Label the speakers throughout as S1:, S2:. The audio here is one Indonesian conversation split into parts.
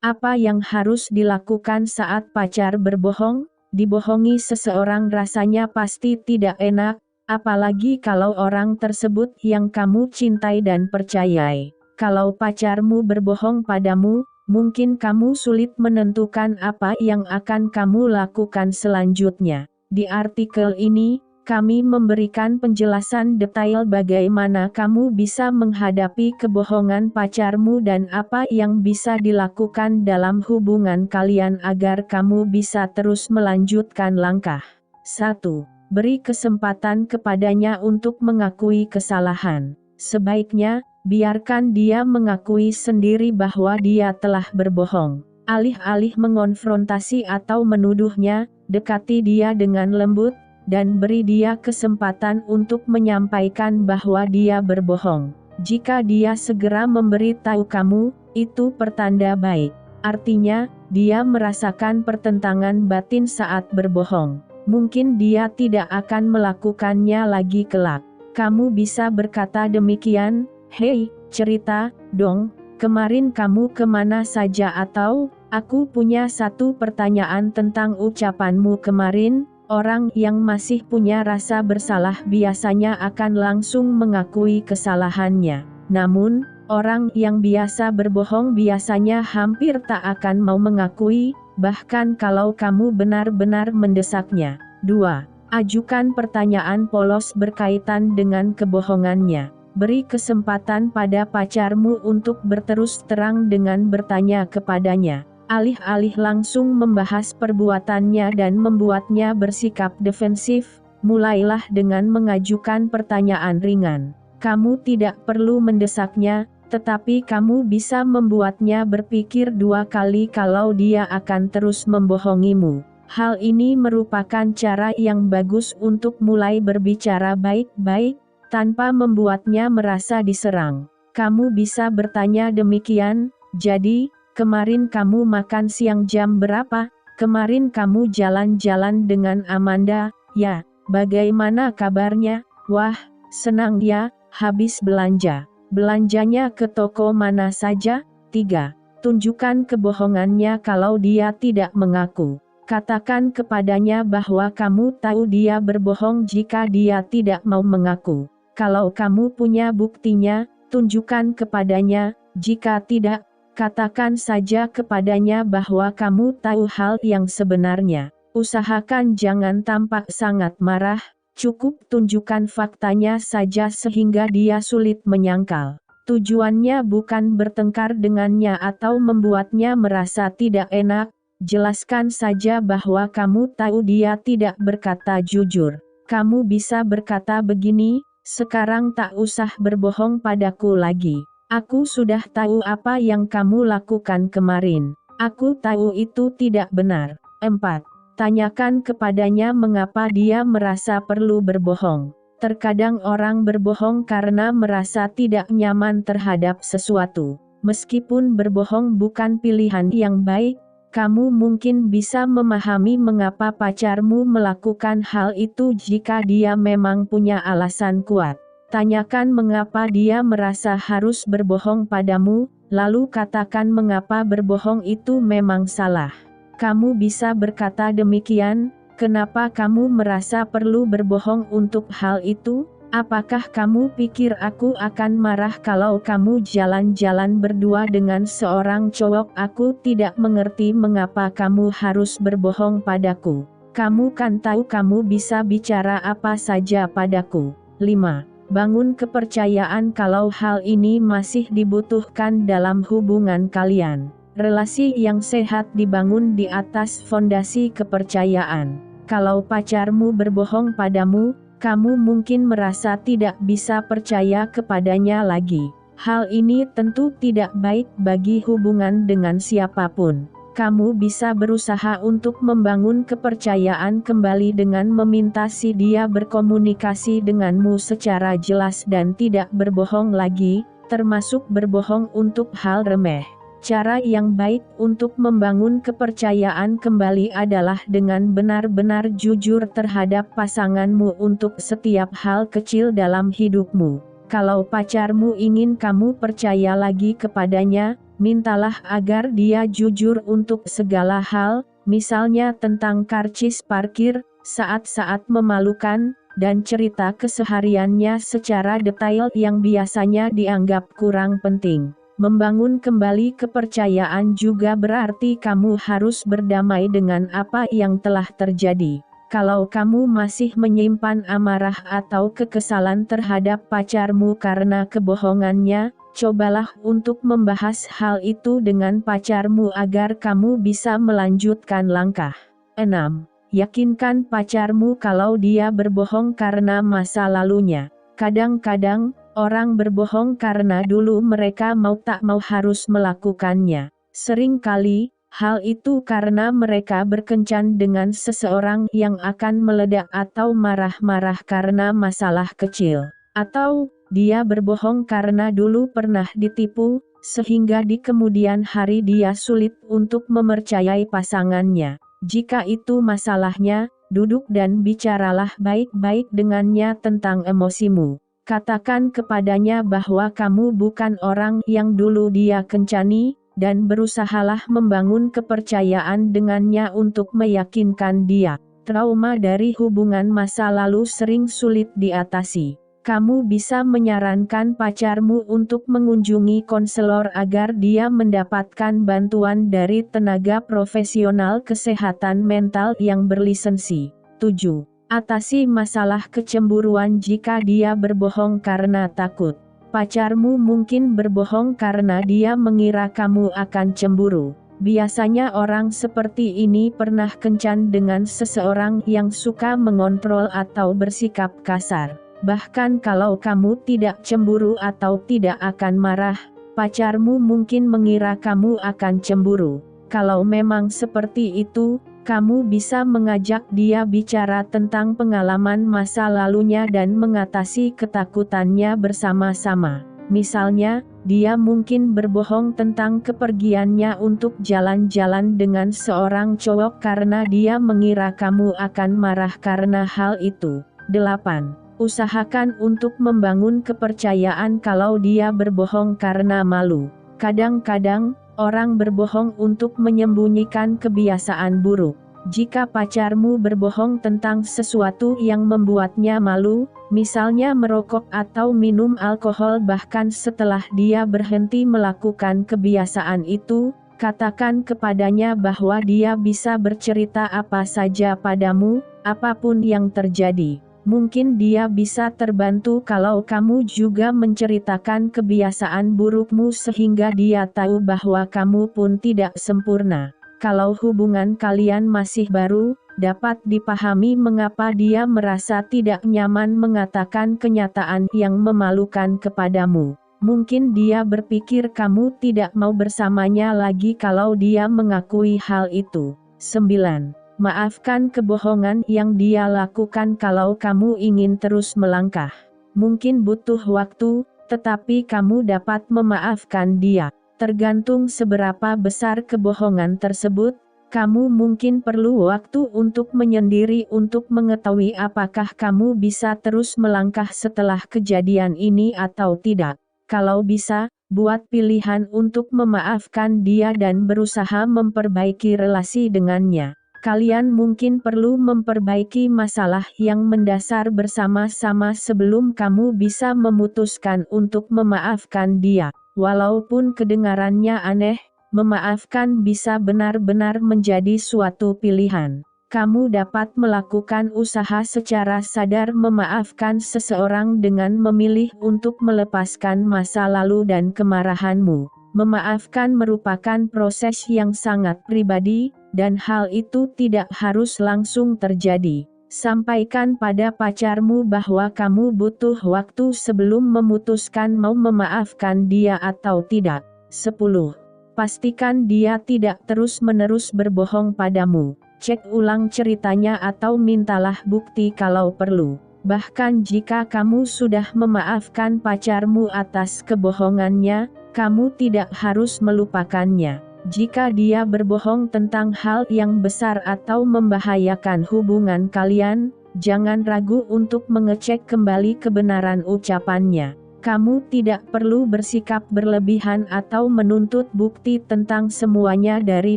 S1: Apa yang harus dilakukan saat pacar berbohong? Dibohongi seseorang rasanya pasti tidak enak, apalagi kalau orang tersebut yang kamu cintai dan percayai. Kalau pacarmu berbohong padamu, mungkin kamu sulit menentukan apa yang akan kamu lakukan selanjutnya. Di artikel ini, kami memberikan penjelasan detail bagaimana kamu bisa menghadapi kebohongan pacarmu dan apa yang bisa dilakukan dalam hubungan kalian agar kamu bisa terus melanjutkan langkah. 1. Beri kesempatan kepadanya untuk mengakui kesalahan. Sebaiknya, biarkan dia mengakui sendiri bahwa dia telah berbohong. Alih-alih mengonfrontasi atau menuduhnya, dekati dia dengan lembut, dan beri dia kesempatan untuk menyampaikan bahwa dia berbohong. Jika dia segera memberitahu kamu, itu pertanda baik. Artinya, dia merasakan pertentangan batin saat berbohong. Mungkin dia tidak akan melakukannya lagi kelak. Kamu bisa berkata demikian, "Hei, cerita dong, kemarin kamu kemana saja?" Atau, "Aku punya satu pertanyaan tentang ucapanmu kemarin." Orang yang masih punya rasa bersalah biasanya akan langsung mengakui kesalahannya. Namun, orang yang biasa berbohong biasanya hampir tak akan mau mengakui, bahkan kalau kamu benar-benar mendesaknya. 2. Ajukan pertanyaan polos berkaitan dengan kebohongannya. Beri kesempatan pada pacarmu untuk berterus terang dengan bertanya kepadanya. Alih-alih langsung membahas perbuatannya dan membuatnya bersikap defensif, mulailah dengan mengajukan pertanyaan ringan. Kamu tidak perlu mendesaknya, tetapi kamu bisa membuatnya berpikir dua kali kalau dia akan terus membohongimu. Hal ini merupakan cara yang bagus untuk mulai berbicara baik-baik, tanpa membuatnya merasa diserang. Kamu bisa bertanya demikian, "Jadi, kemarin kamu makan siang jam berapa? Kemarin kamu jalan-jalan dengan Amanda, ya? Bagaimana kabarnya? Wah, senang ya, habis belanja. Belanjanya ke toko mana saja?" 3. Tunjukkan kebohongannya kalau dia tidak mengaku. Katakan kepadanya bahwa kamu tahu dia berbohong jika dia tidak mau mengaku. Kalau kamu punya buktinya, tunjukkan kepadanya. Jika tidak, katakan saja kepadanya bahwa kamu tahu hal yang sebenarnya. Usahakan jangan tampak sangat marah, cukup tunjukkan faktanya saja sehingga dia sulit menyangkal. Tujuannya bukan bertengkar dengannya atau membuatnya merasa tidak enak, jelaskan saja bahwa kamu tahu dia tidak berkata jujur. Kamu bisa berkata begini, "Sekarang tak usah berbohong padaku lagi. Aku sudah tahu apa yang kamu lakukan kemarin. Aku tahu itu tidak benar." 4. Tanyakan kepadanya mengapa dia merasa perlu berbohong. Terkadang orang berbohong karena merasa tidak nyaman terhadap sesuatu. Meskipun berbohong bukan pilihan yang baik, kamu mungkin bisa memahami mengapa pacarmu melakukan hal itu jika dia memang punya alasan kuat. Tanyakan mengapa dia merasa harus berbohong padamu, lalu katakan mengapa berbohong itu memang salah. Kamu bisa berkata demikian, "Kenapa kamu merasa perlu berbohong untuk hal itu? Apakah kamu pikir aku akan marah kalau kamu jalan-jalan berdua dengan seorang cowok? Aku tidak mengerti mengapa kamu harus berbohong padaku. Kamu kan tahu kamu bisa bicara apa saja padaku." 5. Bangun kepercayaan kalau hal ini masih dibutuhkan dalam hubungan kalian. Relasi yang sehat dibangun di atas fondasi kepercayaan. Kalau pacarmu berbohong padamu, kamu mungkin merasa tidak bisa percaya kepadanya lagi. Hal ini tentu tidak baik bagi hubungan dengan siapapun. Kamu bisa berusaha untuk membangun kepercayaan kembali dengan meminta si dia berkomunikasi denganmu secara jelas dan tidak berbohong lagi, termasuk berbohong untuk hal remeh. Cara yang baik untuk membangun kepercayaan kembali adalah dengan benar-benar jujur terhadap pasanganmu untuk setiap hal kecil dalam hidupmu. Kalau pacarmu ingin kamu percaya lagi kepadanya, Mintalah agar dia jujur untuk segala hal, misalnya tentang karcis parkir, saat-saat memalukan, dan cerita kesehariannya secara detail yang biasanya dianggap kurang penting. Membangun kembali kepercayaan juga berarti kamu harus berdamai dengan apa yang telah terjadi. Kalau kamu masih menyimpan amarah atau kekesalan terhadap pacarmu karena kebohongannya, cobalah untuk membahas hal itu dengan pacarmu agar kamu bisa melanjutkan langkah. 6. Yakinkan pacarmu kalau dia berbohong karena masa lalunya. Kadang-kadang, orang berbohong karena dulu mereka mau tak mau harus melakukannya. Seringkali, hal itu karena mereka berkencan dengan seseorang yang akan meledak atau marah-marah karena masalah kecil. Atau, dia berbohong karena dulu pernah ditipu, sehingga di kemudian hari dia sulit untuk mempercayai pasangannya. Jika itu masalahnya, duduk dan bicaralah baik-baik dengannya tentang emosimu. Katakan kepadanya bahwa kamu bukan orang yang dulu dia kencani, dan berusahalah membangun kepercayaan dengannya untuk meyakinkan dia. Trauma dari hubungan masa lalu sering sulit diatasi. Kamu bisa menyarankan pacarmu untuk mengunjungi konselor agar dia mendapatkan bantuan dari tenaga profesional kesehatan mental yang berlisensi. 7. Atasi masalah kecemburuan jika dia berbohong karena takut. Pacarmu mungkin berbohong karena dia mengira kamu akan cemburu. Biasanya orang seperti ini pernah kencan dengan seseorang yang suka mengontrol atau bersikap kasar. Bahkan kalau kamu tidak cemburu atau tidak akan marah, pacarmu mungkin mengira kamu akan cemburu. Kalau memang seperti itu, kamu bisa mengajak dia bicara tentang pengalaman masa lalunya dan mengatasi ketakutannya bersama-sama. Misalnya, dia mungkin berbohong tentang kepergiannya untuk jalan-jalan dengan seorang cowok karena dia mengira kamu akan marah karena hal itu. 8. Usahakan untuk membangun kepercayaan kalau dia berbohong karena malu. Kadang-kadang, orang berbohong untuk menyembunyikan kebiasaan buruk. Jika pacarmu berbohong tentang sesuatu yang membuatnya malu, misalnya merokok atau minum alkohol bahkan setelah dia berhenti melakukan kebiasaan itu, katakan kepadanya bahwa dia bisa bercerita apa saja padamu, apapun yang terjadi. Mungkin dia bisa terbantu kalau kamu juga menceritakan kebiasaan burukmu sehingga dia tahu bahwa kamu pun tidak sempurna. Kalau hubungan kalian masih baru, dapat dipahami mengapa dia merasa tidak nyaman mengatakan kenyataan yang memalukan kepadamu. Mungkin dia berpikir kamu tidak mau bersamanya lagi kalau dia mengakui hal itu. 9. Maafkan kebohongan yang dia lakukan kalau kamu ingin terus melangkah. Mungkin butuh waktu, tetapi kamu dapat memaafkan dia. Tergantung seberapa besar kebohongan tersebut, kamu mungkin perlu waktu untuk menyendiri untuk mengetahui apakah kamu bisa terus melangkah setelah kejadian ini atau tidak. Kalau bisa, buat pilihan untuk memaafkan dia dan berusaha memperbaiki relasi dengannya. Kalian mungkin perlu memperbaiki masalah yang mendasar bersama-sama sebelum kamu bisa memutuskan untuk memaafkan dia. Walaupun kedengarannya aneh, memaafkan bisa benar-benar menjadi suatu pilihan. Kamu dapat melakukan usaha secara sadar memaafkan seseorang dengan memilih untuk melepaskan masa lalu dan kemarahanmu. Memaafkan merupakan proses yang sangat pribadi, dan hal itu tidak harus langsung terjadi. Sampaikan pada pacarmu bahwa kamu butuh waktu sebelum memutuskan mau memaafkan dia atau tidak. 10. Pastikan dia tidak terus-menerus berbohong padamu. Cek ulang ceritanya atau mintalah bukti kalau perlu. Bahkan jika kamu sudah memaafkan pacarmu atas kebohongannya, kamu tidak harus melupakannya. Jika dia berbohong tentang hal yang besar atau membahayakan hubungan kalian, jangan ragu untuk mengecek kembali kebenaran ucapannya. Kamu tidak perlu bersikap berlebihan atau menuntut bukti tentang semuanya dari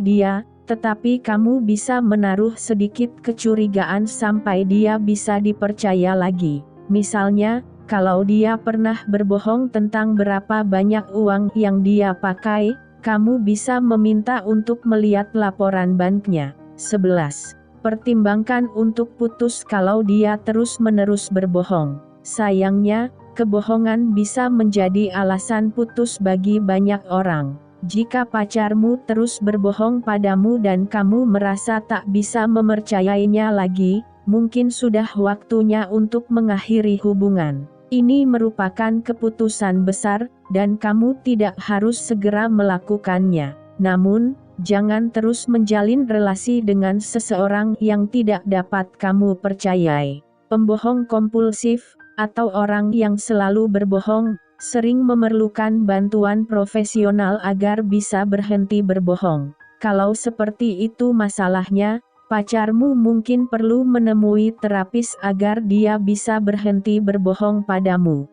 S1: dia, tetapi kamu bisa menaruh sedikit kecurigaan sampai dia bisa dipercaya lagi. Misalnya, kalau dia pernah berbohong tentang berapa banyak uang yang dia pakai, kamu bisa meminta untuk melihat laporan banknya. 11. Pertimbangkan untuk putus kalau dia terus-menerus berbohong. Sayangnya, kebohongan bisa menjadi alasan putus bagi banyak orang. Jika pacarmu terus berbohong padamu dan kamu merasa tak bisa mempercayainya lagi, mungkin sudah waktunya untuk mengakhiri hubungan. Ini merupakan keputusan besar, dan kamu tidak harus segera melakukannya. Namun, jangan terus menjalin relasi dengan seseorang yang tidak dapat kamu percayai. Pembohong kompulsif, atau orang yang selalu berbohong, sering memerlukan bantuan profesional agar bisa berhenti berbohong. Kalau seperti itu masalahnya, pacarmu mungkin perlu menemui terapis agar dia bisa berhenti berbohong padamu.